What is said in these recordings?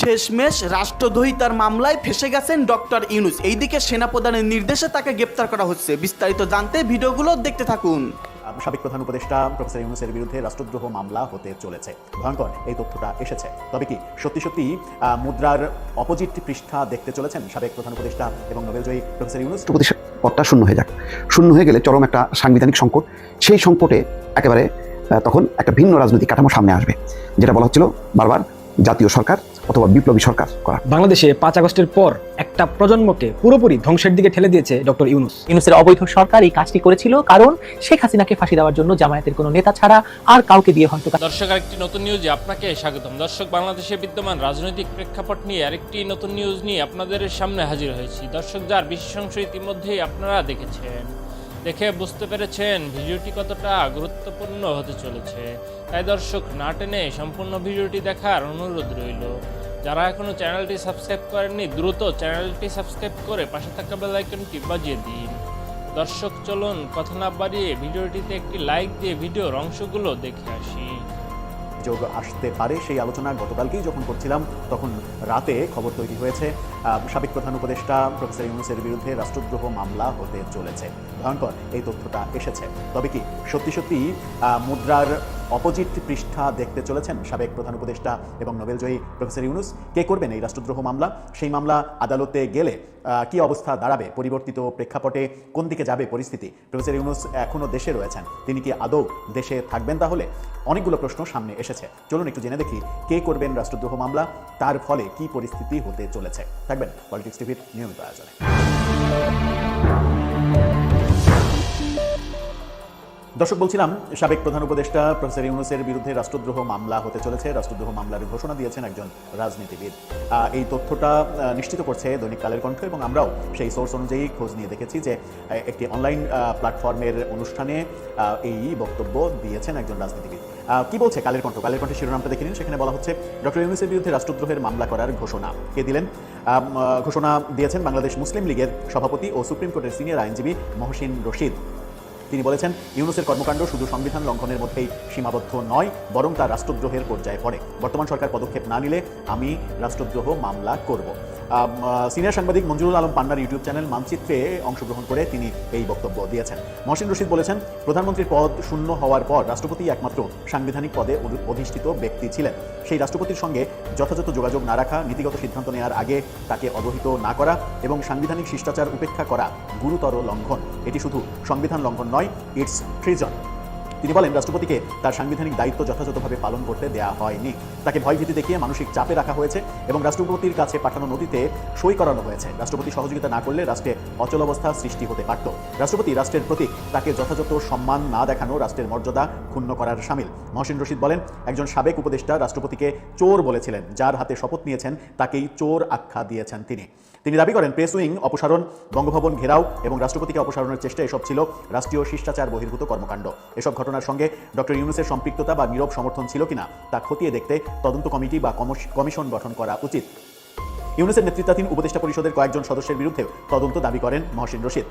শেষমেশ রাষ্ট্রদ্রোহিতার মামলায় ফেসে গেছেন ডক্টর ইউনূস। এইদিকে সেনাপ্রধানের নির্দেশে তাকে গ্রেপ্তার করা হচ্ছে। বিস্তারিত জানতে ভিডিওগুলো দেখতে থাকুন। সাবেক প্রধান উপদেষ্টা প্রফেসর ইউনূসের বিরুদ্ধে রাষ্ট্রদ্রোহ মামলা হতে চলেছে। ভয়ঙ্কর এই তথ্যটা এসেছে। তবে কি সত্যি সত্যি মুদ্রার অপোজিট পৃষ্ঠা দেখতে চলেছেন সাবেক প্রধান উপদেষ্টা এবং নোবেলজয়ী প্রফেসর ইউনূস? রাষ্ট্রপতির পদটা শূন্য হয়ে যাক, শূন্য হয়ে গেলে চরম একটা সাংবিধানিক সংকট। সেই সংকটে একেবারে তখন একটা ভিন্ন রাজনৈতিক কাঠামো সামনে আসবে, যেটা বলা হচ্ছিল বারবার জাতীয় সরকার অথবা বিপ্লবী সরকার করা। বাংলাদেশে 5 আগস্টের পর একটা প্রজন্মকে পুরোপুরি ধ্বংসের দিকে ঠেলে দিয়েছে ডক্টর ইউনূস। ইউনূসের অবৈধ সরকার এই কাজটি করেছিল কারণ শেখ হাসিনাকে ফাঁসি দেওয়ার জন্য জামায়াতের কোনো নেতা ছাড়া আর কাউকে দিয়ে হয়তো। দর্শক, আরেকটি নতুন নিউজে আপনাকে স্বাগতম। দর্শক, বাংলাদেশে বিদ্যমান রাজনৈতিক প্রেক্ষাপট নিয়ে আরেকটি নতুন নিউজ নিয়ে আপনাদের সামনে হাজির হয়েছি। দর্শক, যার বিশেষ অংশ ইতিমধ্যেই আপনারা দেখেছেন, দেখে বুঝতে পেরেছেন ভিডিওটি কতটা গুরুত্বপূর্ণ হতে চলেছে। তাই দর্শক, না টেনে সম্পূর্ণ ভিডিওটি দেখার অনুরোধ রইল। যারা এখনো চ্যানেলটি সাবস্ক্রাইব করেননি, দ্রুত চ্যানেলটি সাবস্ক্রাইব করে পাশে থাকা বেল আইকনটি বাজিয়ে দিন। দর্শক, চলুন কথা না বাড়িয়ে ভিডিওটিতে একটি লাইক দিয়ে ভিডিওর অংশগুলো দেখে আসি। যোগ আসতে পারে সেই আলোচনা গতকালকেই যখন করছিলাম, তখন রাতে খবর তৈরি হয়েছে সাবেক প্রধান উপদেষ্টা প্রফেসর ইউনূসের বিরুদ্ধে রাষ্ট্রদ্রোহ মামলা হতে চলেছে। ভয়ঙ্কর এই তথ্যটা এসেছে। তবে কি সত্যি সত্যি মুদ্রার অপোজিট পৃষ্ঠা দেখতে চলেছেন সাবেক প্রধান উপদেষ্টা এবং নোবেলজয়ী প্রফেসর ইউনূস? কে করবেন এই রাষ্ট্রদ্রোহ মামলা? সেই মামলা আদালতে গেলে কি অবস্থা দাঁড়াবে? পরিবর্তিত প্রেক্ষাপটে কোন দিকে যাবে পরিস্থিতি? প্রফেসর ইউনূস এখনও দেশে রয়েছেন, তিনি কি আদৌ দেশে থাকবেন? তাহলে অনেকগুলো প্রশ্ন সামনে এসেছে। চলুন একটু জেনে দেখি কে করবেন রাষ্ট্রদ্রোহ মামলা, তার ফলে কি পরিস্থিতি হতে চলেছে। থাকবেন পলিটিক্স টিভির নিয়মিত আয়োজনে। দর্শক, বলছিলাম সাবেক প্রধান উপদেষ্টা প্রফেসর ইউনূসের বিরুদ্ধে রাষ্ট্রদ্রোহ মামলা হতে চলেছে। রাষ্ট্রদ্রোহ মামলার ঘোষণা দিয়েছেন একজন রাজনীতিবিদ। এই তথ্যটা নিশ্চিত করছে দৈনিক কালের কণ্ঠ, এবং আমরাও সেই সোর্স অনুযায়ী খোঁজ নিয়ে দেখেছি যে একটি অনলাইন প্ল্যাটফর্মের অনুষ্ঠানে এই বক্তব্য দিয়েছেন একজন রাজনীতিবিদ। কি বলছে কালের কণ্ঠ? কালের কণ্ঠের শিরোনামটা দেখে নিন। সেখানে বলা হচ্ছে ডক্টর ইউনূসের বিরুদ্ধে রাষ্ট্রদ্রোহের মামলা করার ঘোষণা। কে দিলেন? ঘোষণা দিয়েছেন বাংলাদেশ মুসলিম লীগের সভাপতি ও সুপ্রিম কোর্টের সিনিয়র আইনজীবী মহসিন রশিদ। তিনি বলেছেন, ইউনূসের কর্মকাণ্ড শুধু সংবিধান লঙ্ঘনের মধ্যেই সীমাবদ্ধ নয়, বরং তা রাষ্ট্রদ্রোহের পর্যায়ে পড়ে। বর্তমান সরকার পদক্ষেপ না নিলে আমি রাষ্ট্রদ্রোহ মামলা করব। সিনিয়র সাংবাদিক মঞ্জুরুল আলম পান্নার ইউটিউব চ্যানেল মানচিত্রে অংশগ্রহণ করে তিনি এই বক্তব্য দিয়েছেন। মহসিন রশিদ বলেছেন, প্রধানমন্ত্রীর পদ শূন্য হওয়ার পর রাষ্ট্রপতি একমাত্র সাংবিধানিক পদে অধিষ্ঠিত ব্যক্তি ছিলেন। সেই রাষ্ট্রপতির সঙ্গে যথাযথ যোগাযোগ না রাখা, নীতিগত সিদ্ধান্ত নেওয়ার আগে তাকে অবহিত না করা এবং সাংবিধানিক শিষ্টাচার উপেক্ষা করা গুরুতর লঙ্ঘন। এটি শুধু সংবিধান লঙ্ঘন নয়, ইটস ট্রিজন। তিনি বলেন, রাষ্ট্রপতিকে তার সাংবিধানিক দায়িত্ব যথাযথভাবে পালন করতে দেওয়া হয়নি। তাকে ভয়ভীতি দেখিয়ে মানসিক চাপে রাখা হয়েছে এবং রাষ্ট্রপতির কাছে পাঠানো নথিতে সই করানো হয়েছে। রাষ্ট্রপতি সহযোগিতা না করলে রাষ্ট্রে অচলাবস্থা সৃষ্টি হতে পারত। রাষ্ট্রপতি রাষ্ট্রের প্রতীক, তাকে যথাযথ সম্মান না দেখানো রাষ্ট্রের মর্যাদা ক্ষুণ্ণ করার শামিল। মহসিন রশিদ বলেন, একজন সাবেক উপদেষ্টা রাষ্ট্রপতিকে চোর বলেছিলেন। যার হাতে শপথ নিয়েছেন তাকেই চোর আখ্যা দিয়েছেন তিনি দাবি করেন, প্রেস উইং অপসারণ, বঙ্গভবন ঘেরাও এবং রাষ্ট্রপতিকে অপসারণের চেষ্টা, এসব ছিল রাষ্ট্রীয় শিষ্টাচার বহির্ভূত কর্মকাণ্ড। এসব ঘটনার সঙ্গে ডক্টর ইউনূসের সম্পৃক্ততা বা নীরব সমর্থন ছিল কিনা তা খতিয়ে দেখতে তদন্ত কমিটি বা কমিশন গঠন করা উচিত। ইউনূসের নেতৃত্বাধীন উপদেষ্টা পরিষদের কয়েকজন সদস্যের বিরুদ্ধে তদন্ত দাবি করেন মহসিন রশিদ।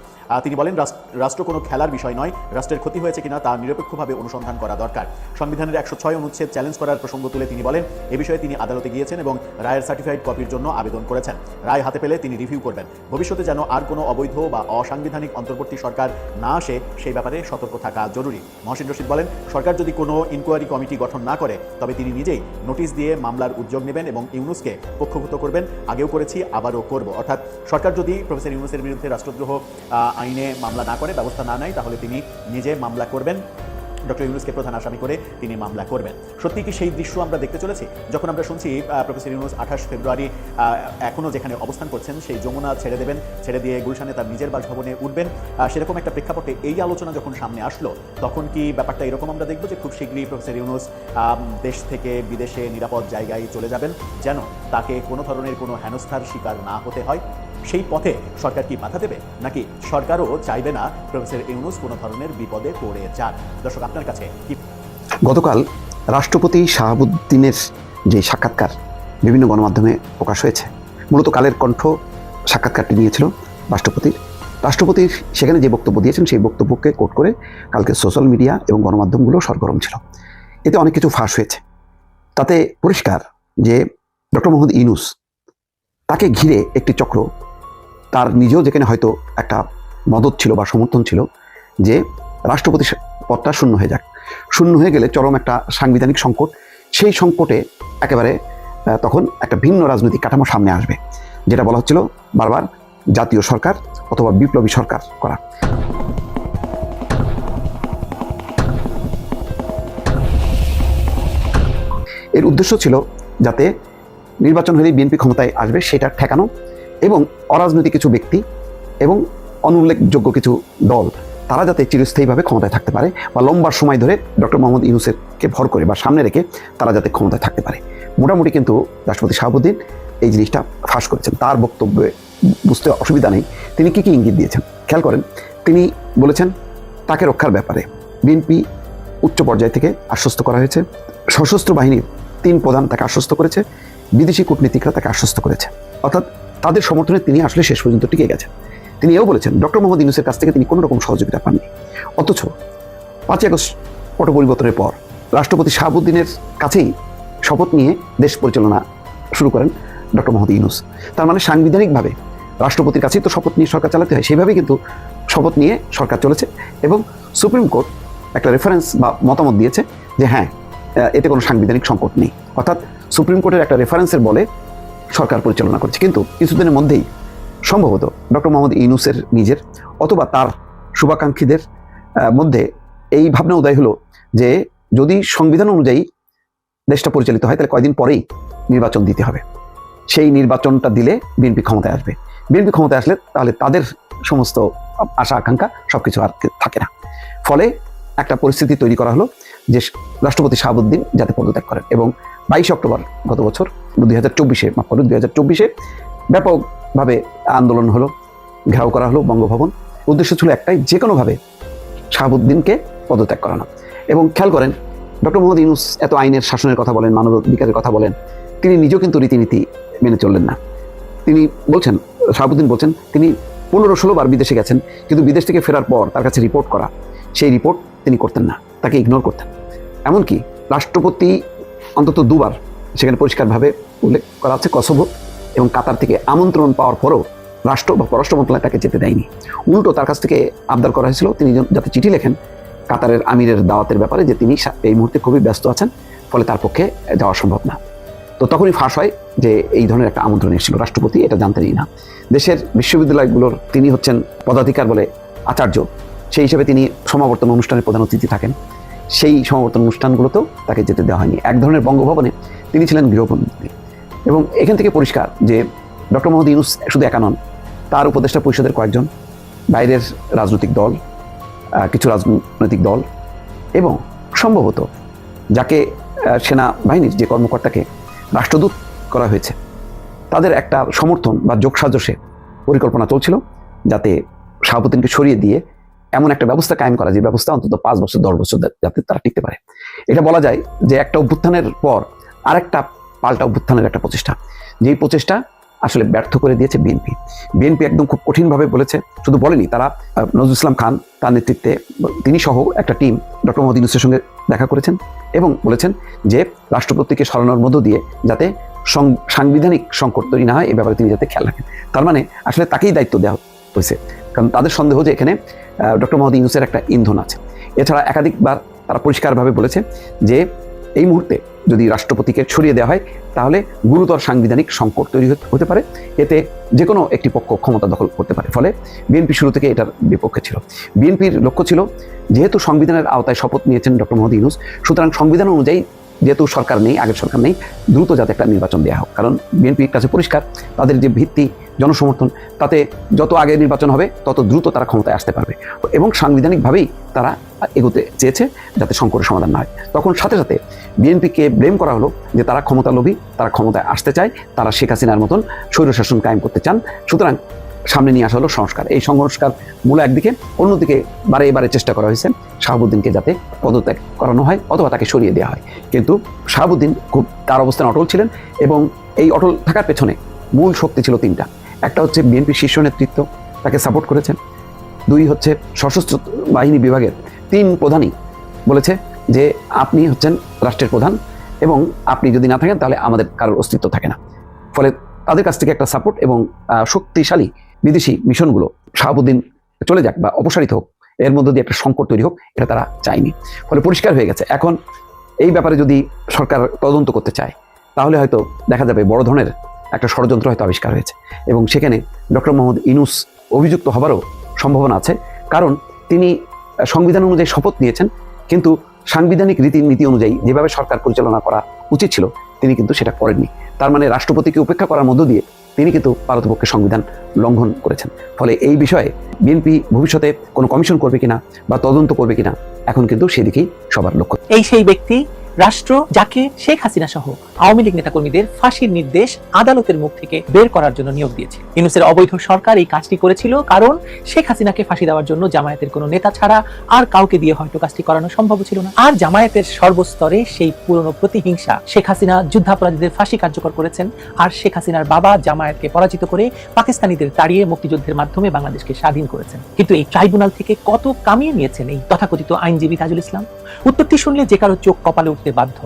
তিনি বলেন, রাষ্ট্র কোনো খেলার বিষয় নয়, রাষ্ট্রের ক্ষতি হয়েছে কিনা তা নিরপেক্ষভাবে অনুসন্ধান করা দরকার। সংবিধানের 106 অনুচ্ছেদ চ্যালেঞ্জ করার প্রসঙ্গ তুলে তিনি বলেন, এ বিষয়ে তিনি আদালতে গিয়েছেন এবং রায়ের সার্টিফাইড কপির জন্য আবেদন করেছেন। রায় হাতে পেলে তিনি রিভিউ করবেন। ভবিষ্যতে যেন আর কোনো অবৈধ বা অসাংবিধানিক অন্তর্বর্তী সরকার না আসে, সেই ব্যাপারে সতর্ক থাকা জরুরি। মহসিন রশিদ বলেন, সরকার যদি কোনো ইনকোয়ারি কমিটি গঠন না করে, তবে তিনি নিজেই নোটিশ দিয়ে মামলার উদ্যোগ নেবেন এবং ইউনূসকে পক্ষভুক্ত করবেন। আগেও করেছি, আবারও করব। অর্থাৎ সরকার যদি প্রফেসর ইউনূসের বিরুদ্ধে রাষ্ট্রদ্রোহ আইনে মামলা না করে, ব্যবস্থা না নেয়, তাহলে তিনি নিজে মামলা করবেন। ডক্টর ইউনূসকে প্রধান আসামি করে তিনি মামলা করবেন। সত্যি কি সেই দৃশ্য আমরা দেখতে চলেছি? যখন আমরা শুনছি প্রফেসর ইউনূস 28 ফেব্রুয়ারি এখনও যেখানে অবস্থান করছেন সেই যমুনা ছেড়ে দেবেন, ছেড়ে দিয়ে গুলশানে তার নিজের বাসভবনে উঠবেন, সেরকম একটা প্রেক্ষাপটে এই আলোচনা যখন সামনে আসলো, তখন কি ব্যাপারটা এরকম আমরা দেখব যে খুব শীঘ্রই প্রফেসর ইউনূস দেশ থেকে বিদেশে নিরাপদ জায়গায় চলে যাবেন, যেন তাকে কোনো ধরনের কোনো হেনস্থার শিকার না হতে হয়? সেই পথে সরকার কি বাধা দেবে, নাকি সরকারও চাইবে না প্রফেসর ইউনূস কোনো ধরনের বিপদে পড়ে যান? দর্শক, আপনার কাছে কি? গতকাল রাষ্ট্রপতি শাহাবুদ্দিনের যে সাক্ষাৎকার বিভিন্ন গণমাধ্যমে প্রকাশ হয়েছে, মূলত কালের কণ্ঠ সাক্ষাৎকারটি নিয়েছিল রাষ্ট্রপতির সেখানে যে বক্তব্য দিয়েছেন সেই বক্তব্যকে কোট করে কালকে সোশ্যাল মিডিয়া এবং গণমাধ্যমগুলো সরগরম ছিল। এতে অনেক কিছু ফাঁস হয়েছে। তাতে পরিষ্কার যে ডক্টর মোহাম্মদ ইউনূস, তাকে ঘিরে একটি চক্র, তার নিজেও যেখানে হয়তো একটা মদত ছিল বা সমর্থন ছিল যে রাষ্ট্রপতি পদটা শূন্য হয়ে যাক, শূন্য হয়ে গেলে চরম একটা সাংবিধানিক সংকট, সেই সংকটে একেবারে তখন একটা ভিন্ন রাজনৈতিক কাঠামো সামনে আসবে, যেটা বলা হচ্ছিল বারবার জাতীয় সরকার অথবা বিপ্লবী সরকার করা। এর উদ্দেশ্য ছিল যাতে নির্বাচন হলেই বিএনপি ক্ষমতায় আসবে সেটা ঠেকানো, এবং অরাজনৈতিক কিছু ব্যক্তি এবং অনুল্লেখযোগ্য কিছু দল তারা যাতে চিরস্থায়ীভাবে ক্ষমতায় থাকতে পারে বা লম্বা সময় ধরে ডক্টর মোহাম্মদ ইউনূসকে ভর করে বা সামনে রেখে তারা যাতে ক্ষমতায় থাকতে পারে। মোটামুটি কিন্তু রাষ্ট্রপতি শাহাবুদ্দিন এই জিনিসটা ফাঁস করেছেন। তার বক্তব্যে বুঝতে অসুবিধা নেই তিনি কি ইঙ্গিত দিয়েছেন। খেয়াল করেন, তিনি বলেছেন তাকে রক্ষার ব্যাপারে বিএনপি উচ্চ পর্যায় থেকে আশ্বস্ত করা হয়েছে, সশস্ত্র বাহিনীর 3 প্রধান তাকে আশ্বস্ত করেছে, বিদেশি কূটনীতিকরা তাকে আশ্বস্ত করেছে, অর্থাৎ তাদের সমর্থনে তিনি আসলে শেষ পর্যন্ত টিকে গেছেন। তিনি এও বলেছেন ডক্টর মোহাম্মদ ইউনূসের কাছ থেকে তিনি কোনো রকম সহযোগিতা পাননি। অথচ 5 আগস্ট পট পরিবর্তনের পর রাষ্ট্রপতি শাহাবুদ্দিনের কাছেই শপথ নিয়ে দেশ পরিচালনা শুরু করেন ডক্টর মোহাম্মদ ইউনূস। তার মানে সাংবিধানিকভাবে রাষ্ট্রপতির কাছেই তো শপথ নিয়ে সরকার চালাতে হয়, সেইভাবেই কিন্তু শপথ নিয়ে সরকার চলেছে। এবং সুপ্রিম কোর্ট একটা রেফারেন্স বা মতামত দিয়েছে যে হ্যাঁ, এতে কোনো সাংবিধানিক সংকট নেই, অর্থাৎ সুপ্রিম কোর্টের একটা রেফারেন্সের বলে সরকার পরিচালনা করছে। কিন্তু কিছুদিনের মধ্যেই সম্ভবত ডক্টর মোহাম্মদ ইউনূসের নিজের অথবা তার শুভাকাঙ্ক্ষীদের মধ্যে এই ভাবনা উদয় হলো যে যদি সংবিধান অনুযায়ী দেশটা পরিচালিত হয় তাহলে কয়দিন পরেই নির্বাচন দিতে হবে, সেই নির্বাচনটা দিলে বিএনপি ক্ষমতায় আসবে। বিএনপি ক্ষমতায় আসলে তাহলে তাদের সমস্ত আশা আকাঙ্ক্ষা সবকিছু আর থাকে না। ফলে একটা পরিস্থিতি তৈরি করা হলো যে রাষ্ট্রপতি শাহাবুদ্দিন যাতে পদত্যাগ করেন। এবং 22 অক্টোবর গত বছর 2024 ব্যাপকভাবে আন্দোলন হলো, ঘেরাও করা হলো বঙ্গভবন। উদ্দেশ্য ছিল একটাই, যে কোনোভাবে শাহাবুদ্দিনকে পদত্যাগ করানো। এবং খেয়াল করেন, ডক্টর মোহাম্মদ ইউনূস এত আইনের শাসনের কথা বলেন, মানবাধিকারের কথা বলেন, তিনি নিজেও কিন্তু রীতিনীতি মেনে চললেন না। তিনি বলছেন, শাহাবুদ্দিন বলছেন, তিনি 15-16 বার বিদেশে গেছেন, কিন্তু বিদেশ থেকে ফেরার পর তার কাছে রিপোর্ট করা, সেই রিপোর্ট তিনি করতেন না, তাকে ইগনোর করতেন। এমনকি রাষ্ট্রপতি অন্তত 2 বার সেখানে পরিষ্কারভাবে উল্লেখ করা আছে কসোভো এবং কাতার থেকে আমন্ত্রণ পাওয়ার পরও রাষ্ট্র বা পররাষ্ট্র মন্ত্রণালয় তাকে যেতে দেয়নি। উল্টো তার কাছ থেকে আবদার করা হয়েছিল তিনি যাতে চিঠি লেখেন কাতারের আমিরের দাওয়াতের ব্যাপারে, যে তিনি এই মুহূর্তে খুবই ব্যস্ত আছেন, ফলে তার পক্ষে যাওয়া সম্ভব না। তো তখনই ফাঁস হয় যে এই ধরনের একটা আমন্ত্রণ এসেছিল, রাষ্ট্রপতি এটা জানতেনই না। দেশের বিশ্ববিদ্যালয়গুলোর তিনি হচ্ছেন পদাধিকার বলে আচার্য, সেই হিসেবে তিনি সমাবর্তন অনুষ্ঠানের প্রধান অতিথি থাকেন, সেই সমাবর্তন অনুষ্ঠানগুলোতেও তাকে যেতে দেওয়া হয়নি। এক ধরনের বঙ্গভবনে তিনি ছিলেন গৃহবন্দী। এবং এখান থেকে পরিষ্কার যে ডক্টর মোহাম্মদ ইউনূস শুধু একা নন, তার উপদেষ্টা পরিষদের কয়েকজন, বাইরের রাজনৈতিক দল, কিছু রাজনৈতিক দল এবং সম্ভবত যাকে সেনাবাহিনীর যে কর্মকর্তাকে রাষ্ট্রদূত করা হয়েছে, তাদের একটা সমর্থন বা যোগসাজশে পরিকল্পনা চলছিল যাতে শাহাবুদ্দিনকে সরিয়ে দিয়ে এমন একটা ব্যবস্থা কায়েম করা, যে ব্যবস্থা অন্তত 5 বছর 10 বছর যাতে তারা টিকতে পারে। এটা বলা যায় যে একটা অভ্যুত্থানের পর আরেকটা পাল্টা অভ্যুত্থানের একটা প্রচেষ্টা, যেই প্রচেষ্টা আসলে ব্যর্থ করে দিয়েছে বিএনপি। বিএনপি একদম খুব কঠিনভাবে বলেছে, শুধু বলেনি, তারা নজরুল ইসলাম খান তার নেতৃত্বে তিনি সহ একটা টিম ডক্টর মোহাম্মদ ইউনূসের সঙ্গে দেখা করেছেন এবং বলেছেন যে রাষ্ট্রপতিকে সরানোর মধ্য দিয়ে যাতে সাংবিধানিক সংকট তৈরি না হয় এ ব্যাপারে তিনি যাতে খেয়াল রাখেন। তার মানে আসলে তাকেই দায়িত্ব দেওয়া হয়েছে, কারণ তাদের সন্দেহ যে এখানে ডক্টর মোহাম্মদ ইউনূসের একটা ইন্ধন আছে। এছাড়া একাধিকবার তারা পরিষ্কারভাবে বলেছে যে এই মুহূর্তে যদি রাষ্ট্রপতিকে সরিয়ে দেওয়া হয় তাহলে গুরুতর সাংবিধানিক সংকট তৈরি হতে পারে, এতে যে কোনো একটি পক্ষ ক্ষমতা দখল করতে পারে। ফলে বিএনপি শুরু থেকে এটার বিপক্ষে ছিল। বিএনপির লক্ষ্য ছিল, যেহেতু সংবিধানের আওতায় শপথ নিয়েছেন ডক্টর মোহাম্মদ ইউনূস, সুতরাং সংবিধান অনুযায়ী যেহেতু সরকার নেই, আগের সরকার নেই, দ্রুত যাতে একটা নির্বাচন দেওয়া হোক। কারণ বিএনপির কাছে পরিষ্কার, তাদের যে ভিত্তি জনসমর্থন, তাতে যত আগে নির্বাচন হবে তত দ্রুত তারা ক্ষমতায় আসতে পারবে এবং সাংবিধানিকভাবেই তারা এগোতে চেয়েছে যাতে সংকটের সমাধান না হয়। তখন সাথে সাথে বিএনপিকে ব্লেম করা হলো যে তারা ক্ষমতা লোভী, তারা ক্ষমতায় আসতে চায়, তারা শেখ হাসিনার মতন স্বৈরশাসন কায়েম করতে চান। সুতরাং সামনে নিয়ে আসা হলো সংস্কার। এই সংস্কার মূল একদিকে, অন্যদিকে বারে চেষ্টা করা হয়েছে শাহাবুদ্দিনকে যাতে পদত্যাগ করানো হয় অথবা তাকে সরিয়ে দেওয়া হয়। কিন্তু শাহাবুদ্দিন খুব তার অবস্থানে অটল ছিলেন এবং এই অটল থাকার পেছনে মূল শক্তি ছিল 3টা। একটা হচ্ছে বিএনপির শীর্ষ নেতৃত্ব তাকে সাপোর্ট করেছেন, 2 হচ্ছে সশস্ত্র বাহিনী বিভাগের 3 প্রধানই বলেছে যে আপনি হচ্ছেন রাষ্ট্রের প্রধান এবং আপনি যদি না থাকেন তাহলে আমাদের কারোর অস্তিত্ব থাকে না। ফলে তাদের কাছ থেকে একটা সাপোর্ট এবং শক্তিশালী বিদেশি মিশনগুলো শাহাবুদ্দিন চলে যাক বা অপসারিত হোক, এর মধ্যে দিয়ে একটা সংকট তৈরি হোক, এটা তারা চায়নি। ফলে পরিষ্কার হয়ে গেছে এখন এই ব্যাপারে যদি সরকার তদন্ত করতে চায় তাহলে হয়তো দেখা যাবে বড় ধরনের একটা ষড়যন্ত্র হয়তো আবিষ্কার হয়েছে এবং সেখানে ডক্টর মোহাম্মদ ইউনূস অভিযুক্ত হবারও সম্ভাবনা আছে। কারণ তিনি সংবিধান অনুযায়ী শপথ নিয়েছেন, কিন্তু সাংবিধানিক রীতিনীতি অনুযায়ী যেভাবে সরকার পরিচালনা করা উচিত ছিল তিনি কিন্তু সেটা করেননি। তার মানে রাষ্ট্রপতিকে উপেক্ষা করার মধ্য দিয়ে তিনি কিন্তু পারতপক্ষে সংবিধান লঙ্ঘন করেছেন। ফলে এই বিষয়ে বিএনপি ভবিষ্যতে কোনো কমিশন করবে কিনা বা তদন্ত করবে কিনা এখন কিন্তু সেদিকেই সবার লক্ষ্য। এই সেই ব্যক্তি রাষ্ট্র যাকে শেখ হাসিনা সহ আওয়ামী লীগ নেতাকর্মীদের ফাঁসির নির্দেশ আদালতের মুখ থেকে বের করার জন্য নিয়োগ দিয়েছে। ইউনূসের অবৈধ সরকার এই কাজটি করেছিল কারণ শেখ হাসিনাকে ফাঁসি দেওয়ার জন্য জামায়াতের কোনো নেতা ছাড়া আর কাউকে দিয়ে হয়তো কাজটি করানো সম্ভব ছিল না। আর জামায়াতের সর্বস্তরে সেই পুরনো প্রতিহিংসা, শেখ হাসিনা যুদ্ধাপরাধীদের ফাঁসি কার্যকর করেছেন আর শেখ হাসিনার বাবা জামায়াতকে পরাজিত করে পাকিস্তানিদের তাড়িয়ে মুক্তিযুদ্ধের মাধ্যমে বাংলাদেশকে স্বাধীন করেছেন। কিন্তু এই ট্রাইব্যুনাল থেকে কত কামিয়ে নিয়েছেন এই তথাকথিত আইনজীবী তাজুল ইসলাম? উত্তরটি শুনলে যে কারো চোখ কপালে উঠতে বাধ্য।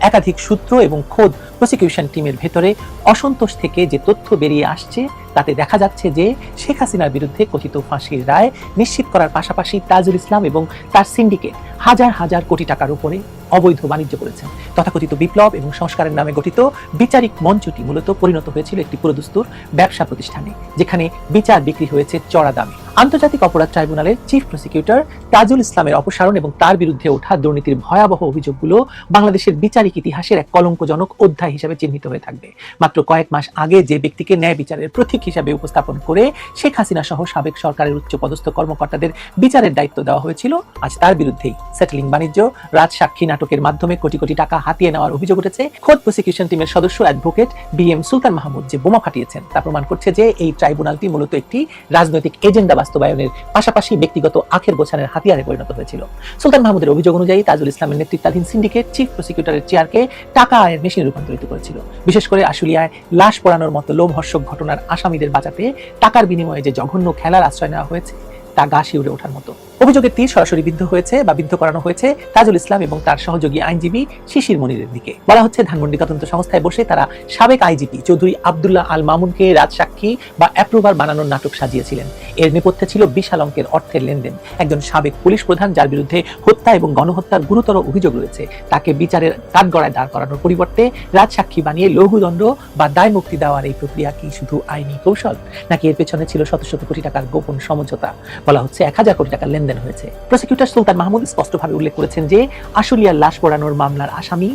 একাধিক সূত্র এবং খোদ প্রসিকিউশন টিমের ভেতরে অসন্তোষ থেকে যে তথ্য বেরিয়ে আসছে তাতে দেখা যাচ্ছে যে শেখ হাসিনার বিরুদ্ধে কথিত ফাঁসির রায় নিশ্চিত করার পাশাপাশি তাজুল ইসলাম এবং তার সিন্ডিকেট হাজার হাজার কোটি টাকার উপরে অবৈধ বাণিজ্য করেছেন। তথাকথিত বিপ্লব এবং সংস্কারের নামে গঠিত বিচারিক মঞ্চটি মূলত পরিণত হয়েছিল একটি পুরোদস্তুর ব্যবসা প্রতিষ্ঠানে, যেখানে বিচার বিক্রি হয়েছে চড়া দামে। আন্তর্জাতিক অপরাধ ট্রাইব্যুনালের চিফ প্রসিকিউটর তাজুল ইসলামের অপসারণ এবং তার বিরুদ্ধে ওঠা দুর্নীতির ভয়াবহ অভিযোগগুলো বাংলাদেশের বিচারিক ইতিহাসের এক কলঙ্কজনক অধ্যায় হিসেবে চিহ্নিত হয়ে থাকবে। মাত্র কয়েক মাস আগে যে ব্যক্তিকে ন্যায় বিচারের প্রতীক হিসাবে উপস্থাপন করে শেখ হাসিনা সহ সাবেক সরকারের উচ্চপদস্থ কর্মকর্তাদের বিচারের দায়িত্ব দেওয়া হয়েছিল, আজ তার বিরুদ্ধেই সেটেলিং বাণিজ্য, রাজসাক্ষী নাটকের মাধ্যমে কোটি কোটি টাকা হাতিয়ে নেওয়ার অভিযোগ উঠেছে। খোদ প্রসিকিউশন টিমের সদস্য অ্যাডভোকেট BM সুলতান মাহমুদ যে বোমা ফাটিয়েছেন তা প্রমাণ করছে যে এই ট্রাইব্যুনালটি মূলত একটি রাজনৈতিক এজেন্ডা বাস্তবায়নের পাশাপাশি ব্যক্তিগত আখের গোছানোর হাতিয়ারে পরিণত হয়েছিল। সুলতান মাহমুদের অভিযোগ অনুযায়ী তাজুল ইসলামের নেতৃত্বাধীন সিন্ডিকেট চিফ প্রসিকিউটরের চেয়ারকে টাকা আয়ের মেশিনে রূপান্তরিত করেছিল। বিশেষ করে আশুলিয়ায় লাশ পোড়ানোর মতো লোমহর্ষক ঘটনার আসামিদের বাঁচাতে টাকার বিনিময়ে যে জঘন্য খেলার আশ্রয় নেওয়া হয়েছে তা গা শিউরে ওঠার মতো। অভিযোগের তীর সরাসরি বিদ্ধ হয়েছে বা বিদ্ধ করানো হয়েছে তাজুল ইসলাম এবং তার সহযোগী আইনজীবী শিশির মনিরের দিকে। বলা হচ্ছে ধানমন্ডি তদন্ত সংস্থায় বসে তারা সাবেক আইজিপি চৌধুরী আব্দুল্লাহ আল মামুনকে রাজসাক্ষী বা অ্যাপ্রুভার বানানোর নাটক সাজিয়েছিলেন। এর নেপথ্যে ছিল বিশাল অঙ্কের অর্থের লেনদেন। একজন সাবেক পুলিশ প্রধান যার বিরুদ্ধে হত্যা এবং গণহত্যার গুরুতর অভিযোগ রয়েছে তাকে বিচারের কাঠগড়ায় দাঁড় করানোর পরিবর্তে রাজসাক্ষী বানিয়ে লঘুদণ্ড বা দায় মুক্তি দেওয়ার এই প্রক্রিয়া কি শুধু আইনি কৌশল, নাকি এর পেছনে ছিল শত শত কোটি টাকার গোপন সমঝোতা? বলা হচ্ছে 1000 কোটি টাকার লেনদেন হয়েছে। প্রসিকিউটর সুলতান মাহমুদ স্পষ্টভাবে উল্লেখ করেছেন যে আশুলিয়ার লাশ পোড়ানোর মামলার আসামি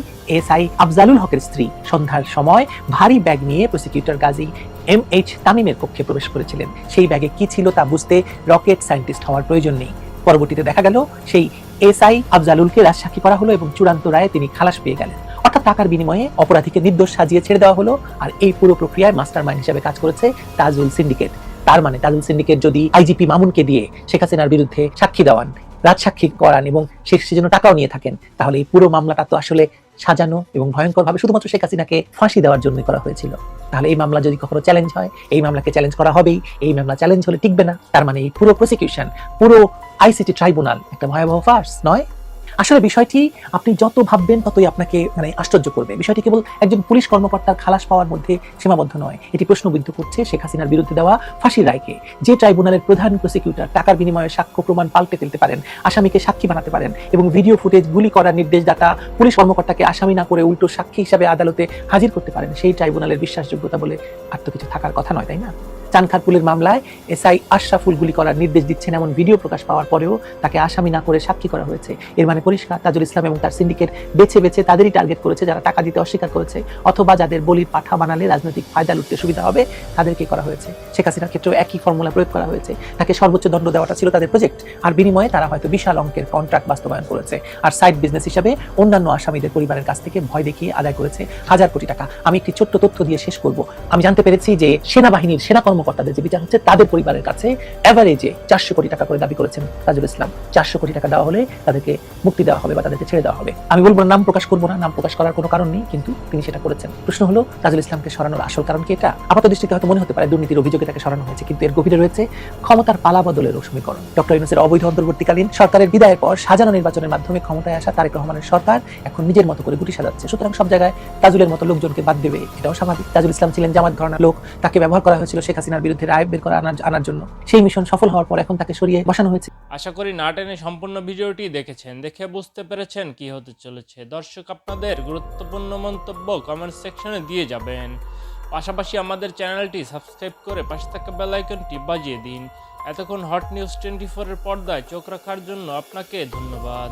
SI আফজালুল হকের স্ত্রী সন্ধ্যার সময় ভারী ব্যাগ নিয়ে প্রসিকিউটর গাজী MH তামিমের কক্ষে প্রবেশ করেছিলেন। সেই ব্যাগে কি ছিল তা বুঝতে রকেট সায়েন্টিস্ট হওয়ার প্রয়োজন নেই। পরবর্তীতে দেখা গেল সেই SI আফজালুলকে রাজসাক্ষী করা হলো এবং চূড়ান্ত রায়ে তিনি খালাস পেয়ে গেলেন। অর্থাৎ টাকার বিনিময়ে অপরাধীকে নির্দোষ সাজিয়ে ছেড়ে দেওয়া হলো। আর এই পুরো প্রক্রিয়ায় মাস্টারমাইন্ড হিসেবে কাজ করেছে তাজুল সিন্ডিকেট। তার মানে তাজুল সিন্ডিকেট যদি আইজিপি মামুনকে দিয়ে শেখ হাসিনার বিরুদ্ধে সাক্ষী দেওয়ান, রাজসাক্ষী করান এবং সেজন্য টাকাও নিয়ে থাকেন, তাহলে এই পুরো মামলাটা তো আসলে সাজানো এবং ভয়ঙ্করভাবে শুধুমাত্র শেখ হাসিনাকে ফাঁসি দেওয়ার জন্য করা হয়েছিল। তাহলে এই মামলা যদি কখনো চ্যালেঞ্জ হয়, এই মামলাকে চ্যালেঞ্জ করা হবেই। এই মামলা চ্যালেঞ্জ হলে টিকবে না। তার মানে এই পুরো প্রসিকিউশন, পুরো আইসিটি ট্রাইব্যুনাল একটা ভয়াবহ ফার্স নয়? আসলে বিষয়টি আপনি যত ভাববেন ততই আপনাকে আশ্চর্য করবে। বিষয়টি কেবল একজন পুলিশ কর্মকর্তার খালাস পাওয়ার মধ্যে সীমাবদ্ধ নয়, এটি প্রশ্নবিদ্ধ করছে শেখ হাসিনার বিরুদ্ধে দেওয়া ফাঁসির রায়কে। যে ট্রাইব্যুনালের প্রধান প্রসিকিউটর টাকার বিনিময়ে সাক্ষ্য প্রমাণ পাল্টে ফেলতে পারেন, আসামিকে সাক্ষী বানাতে পারেন এবং ভিডিও ফুটেজ গুলি করার নির্দেশদাতা পুলিশ কর্মকর্তাকে আসামি না করে উল্টো সাক্ষী হিসাবে আদালতে হাজির করতে পারেন, সেই ট্রাইব্যুনালের বিশ্বাসযোগ্যতা বলে আর তো কিছু থাকার কথা নয়, তাই না? চানখারপুলের মামলায় SI আশরাফুল গুলি করার নির্দেশ দিচ্ছেন এমন ভিডিও প্রকাশ পাওয়ার পরেও তাকে আসামি না করে সাক্ষী করা হয়েছে। এর মানে পরিষ্কার তাজুল ইসলাম এবং তার সিন্ডিকেট বেছে বেছে তাদেরই টার্গেট করেছে যারা টাকা দিতে অস্বীকার করেছে অথবা যাদের বলির পাঠা বানালে রাজনৈতিক ফায়দা লুটতে সুবিধা হবে তাদেরকে করা হয়েছে। শেখ হাসিনার ক্ষেত্রেও একই ফর্মুলা প্রয়োগ করা হয়েছে। তাকে সর্বোচ্চ দণ্ড দেওয়াটা ছিল তাদের প্রজেক্ট, আর বিনিময়ে তারা হয়তো বিশাল অঙ্কের কন্ট্রাক্ট বাস্তবায়ন করেছে আর সাইড বিজনেস হিসাবে অন্যান্য আসামিদের পরিবারের কাছ থেকে ভয় দেখিয়ে আদায় করেছে 1000 কোটি টাকা। আমি একটি ছোট্ট তথ্য দিয়ে শেষ করব। আমি জানতে পেরেছি যে সেনাবাহিনীর সেনা কর্মকর্তা কর্মকর্তাদের যে বিচার হচ্ছে তাদের পরিবারের কাছে অ্যাভারেজে 400 কোটি টাকা করে দাবি করেছেন তাজুল ইসলাম। 400 কোটি টাকা দেওয়া হলে তাদেরকে মুক্তি দেওয়া হবে বা তাদেরকে ছেড়ে দেওয়া হবে। আমি বলবো না, নাম প্রকাশ করবো না, নাম প্রকাশ করার কোনো কারণ নেই, কিন্তু তিনি সেটা করেছেন। প্রশ্ন হলো তাজুল ইসলামকে সরানোর আসল কারণ কি এটা? আপাত দৃষ্টিতে হয়তো মনে হতে পারে দুর্নীতির অভিযোগে তাকে সরানো হয়েছে, কিন্তু এর গভীরে রয়েছে ক্ষমতার পালাবদলের সমীকরণ। ডক্টর ইউনূসের অবৈধ অন্তর্বর্তীকালীন সরকারের বিদায়ের পর সাজানো নির্বাচনের মাধ্যমে ক্ষমতায় আসা তারেক রহমানের সরকার এখন নিজের মতো করে গুটি সাজাচ্ছে। সুতরাং সব জায়গায় তাজুলের মতো লোকজনকে বাদ দেবে, এটাও স্বাভাবিক। তাজুল ইসলাম ছিলেন জামাত ঘরানার লোক, তাকে ব্যবহার করা হয়েছিল শেখ হাসিনার বিরুদ্ধে রায় বের করে আনার জন্য। সেই মিশন সফল হওয়ার পর এখন তাকে সরিয়ে বসানো হয়েছে। আশা করি না টেনে সম্পূর্ণ ভিডিওটি দেখেছেন, দেখে বুঝতে পেরেছেন কি হতে চলেছে। দর্শক, আপনাদের গুরুত্বপূর্ণ মন্তব্য কমেন্ট সেকশনে দিয়ে যাবেন। পাশাপাশি আমাদের চ্যানেলটি সাবস্ক্রাইব করে পাশে থাকা বেল আইকনটি বাজিয়ে দিন। এতক্ষণ হট নিউজ 24 এর পর্দায় চোখ রাখার জন্য আপনাকে ধন্যবাদ।